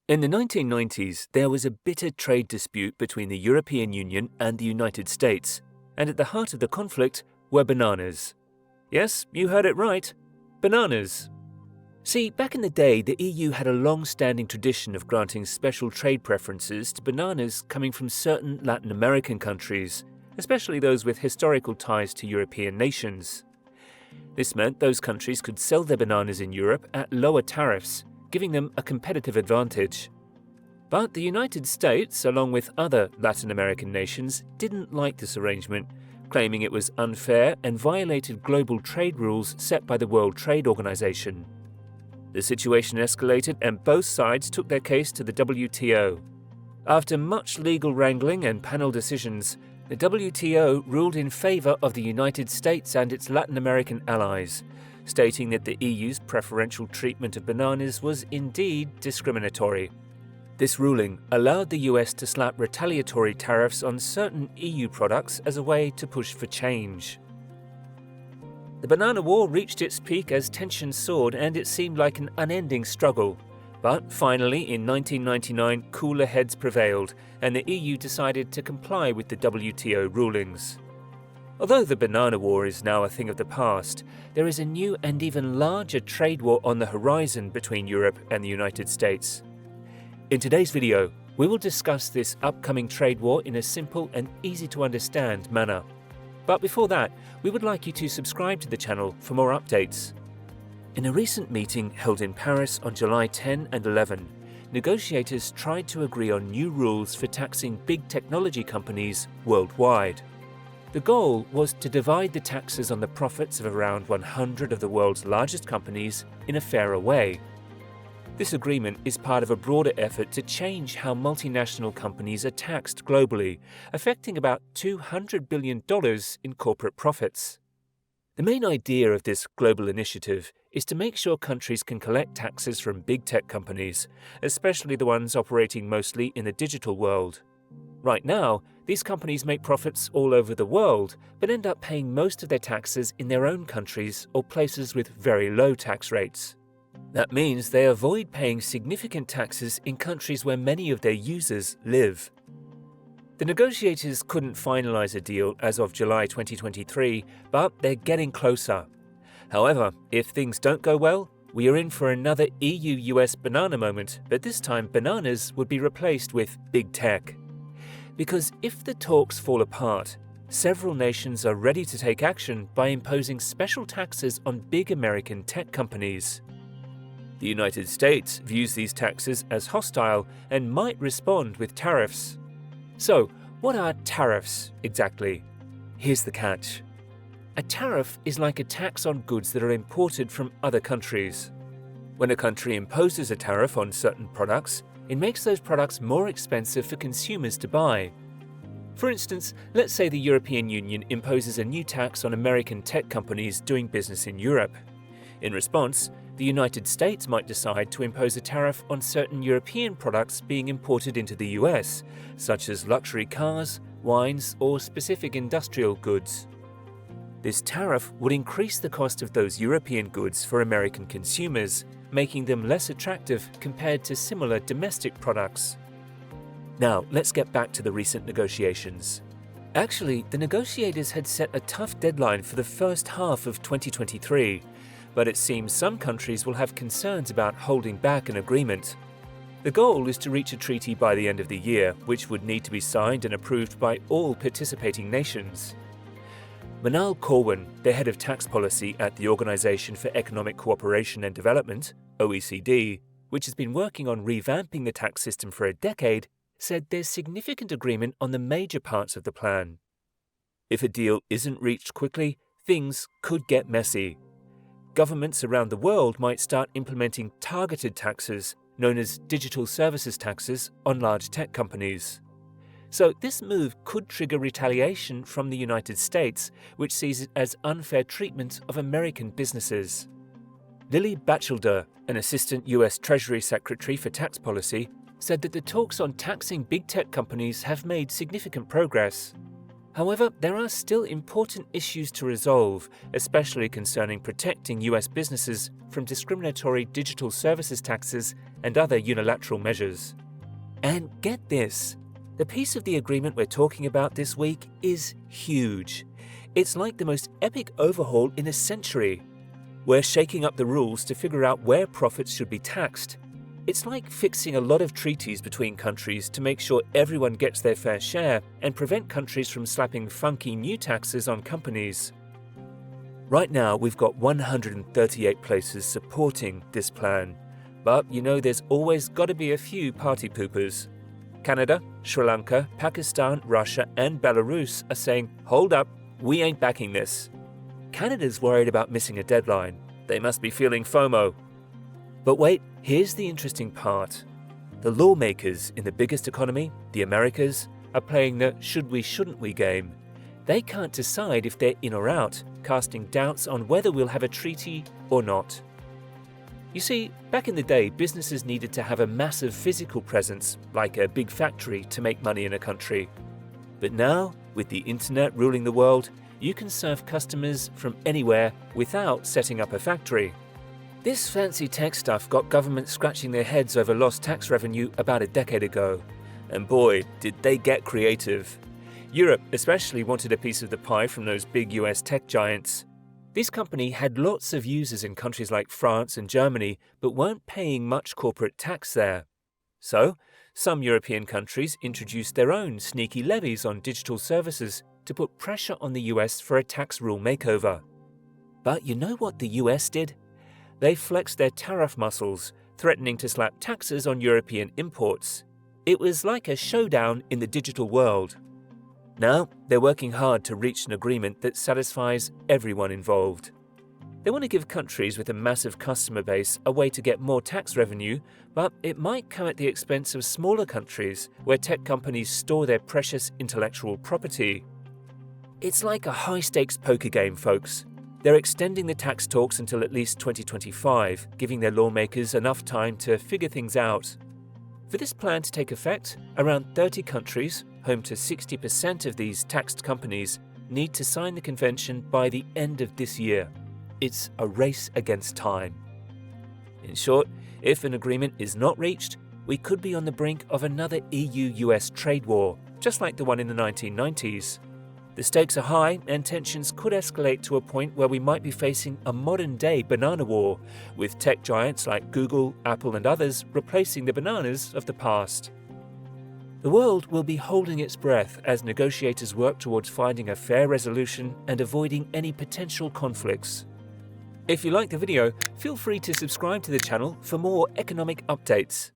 In the 1990s, there was a bitter trade dispute between the European Union and the United States, and at the heart of the conflict were bananas. Yes, you heard it right. Bananas. See, back in the day, the EU had a long-standing tradition of granting special trade preferences to bananas coming from certain Latin American countries, especially those with historical ties to European nations. This meant those countries could sell their bananas in Europe at lower tariffs, giving them a competitive advantage. But the United States, along with other Latin American nations, didn't like this arrangement, claiming it was unfair and violated global trade rules set by the World Trade Organization. The situation escalated and both sides took their case to the WTO. After much legal wrangling and panel decisions, the WTO ruled in favor of the United States and its Latin American allies, stating that the EU's preferential treatment of bananas was indeed discriminatory. This ruling allowed the US to slap retaliatory tariffs on certain EU products as a way to push for change. The banana war reached its peak as tensions soared and it seemed like an unending struggle. But finally, in 1999, cooler heads prevailed and the EU decided to comply with the WTO rulings. Although the banana war is now a thing of the past, there is a new and even larger trade war on the horizon between Europe and the United States. In today's video, we will discuss this upcoming trade war in a simple and easy to understand manner. But before that, we would like you to subscribe to the channel for more updates. In a recent meeting held in Paris on July 10 and 11, negotiators tried to agree on new rules for taxing big technology companies worldwide. The goal was to divide the taxes on the profits of around 100 of the world's largest companies in a fairer way. This agreement is part of a broader effort to change how multinational companies are taxed globally, affecting about $200 billion in corporate profits. The main idea of this global initiative is to make sure countries can collect taxes from big tech companies, especially the ones operating mostly in the digital world. Right now, these companies make profits all over the world, but end up paying most of their taxes in their own countries or places with very low tax rates. That means they avoid paying significant taxes in countries where many of their users live. The negotiators couldn't finalize a deal as of July 2023, but they're getting closer. However, if things don't go well, we are in for another EU-US banana moment, but this time bananas would be replaced with big tech. Because if the talks fall apart, several nations are ready to take action by imposing special taxes on big American tech companies. The United States views these taxes as hostile and might respond with tariffs. So, what are tariffs exactly? Here's the catch. A tariff is like a tax on goods that are imported from other countries. When a country imposes a tariff on certain products, it makes those products more expensive for consumers to buy. For instance, let's say the European Union imposes a new tax on American tech companies doing business in Europe. In response, the United States might decide to impose a tariff on certain European products being imported into the US, such as luxury cars, wines, or specific industrial goods. This tariff would increase the cost of those European goods for American consumers, making them less attractive compared to similar domestic products. Now, let's get back to the recent negotiations. Actually, the negotiators had set a tough deadline for the first half of 2023, but it seems some countries will have concerns about holding back an agreement. The goal is to reach a treaty by the end of the year, which would need to be signed and approved by all participating nations. Manal Corwin, the head of tax policy at the Organization for Economic Cooperation and Development, OECD, which has been working on revamping the tax system for a decade, said there's significant agreement on the major parts of the plan. If a deal isn't reached quickly, things could get messy. Governments around the world might start implementing targeted taxes, known as digital services taxes, on large tech companies. So this move could trigger retaliation from the United States, which sees it as unfair treatment of American businesses. Lily Batchelder, an assistant US Treasury Secretary for tax policy, said that the talks on taxing big tech companies have made significant progress. However, there are still important issues to resolve, especially concerning protecting US businesses from discriminatory digital services taxes and other unilateral measures. And get this, the piece of the agreement we're talking about this week is huge. It's like the most epic overhaul in a century. We're shaking up the rules to figure out where profits should be taxed. It's like fixing a lot of treaties between countries to make sure everyone gets their fair share and prevent countries from slapping funky new taxes on companies. Right now, we've got 138 places supporting this plan. But you know, there's always got to be a few party poopers. Canada, Sri Lanka, Pakistan, Russia, and Belarus are saying, hold up, we ain't backing this. Canada's worried about missing a deadline. They must be feeling FOMO. But wait, here's the interesting part. The lawmakers in the biggest economy, the Americas, are playing the should we, shouldn't we game. They can't decide if they're in or out, casting doubts on whether we'll have a treaty or not. You see, back in the day, businesses needed to have a massive physical presence, like a big factory, to make money in a country. But now, with the internet ruling the world, you can serve customers from anywhere without setting up a factory. This fancy tech stuff got governments scratching their heads over lost tax revenue about a decade ago. And boy, did they get creative. Europe especially wanted a piece of the pie from those big US tech giants. This company had lots of users in countries like France and Germany, but weren't paying much corporate tax there. So, some European countries introduced their own sneaky levies on digital services to put pressure on the US for a tax rule makeover. But you know what the US did? They flexed their tariff muscles, threatening to slap taxes on European imports. It was like a showdown in the digital world. Now, they're working hard to reach an agreement that satisfies everyone involved. They want to give countries with a massive customer base a way to get more tax revenue, but it might come at the expense of smaller countries where tech companies store their precious intellectual property. It's like a high-stakes poker game, folks. They're extending the tax talks until at least 2025, giving their lawmakers enough time to figure things out. For this plan to take effect, around 30 countries, home to 60% of these taxed companies, need to sign the convention by the end of this year. It's a race against time. In short, if an agreement is not reached, we could be on the brink of another EU-US trade war, just like the one in the 1990s. The stakes are high and tensions could escalate to a point where we might be facing a modern-day banana war, with tech giants like Google, Apple and others replacing the bananas of the past. The world will be holding its breath as negotiators work towards finding a fair resolution and avoiding any potential conflicts. If you liked the video, feel free to subscribe to the channel for more economic updates.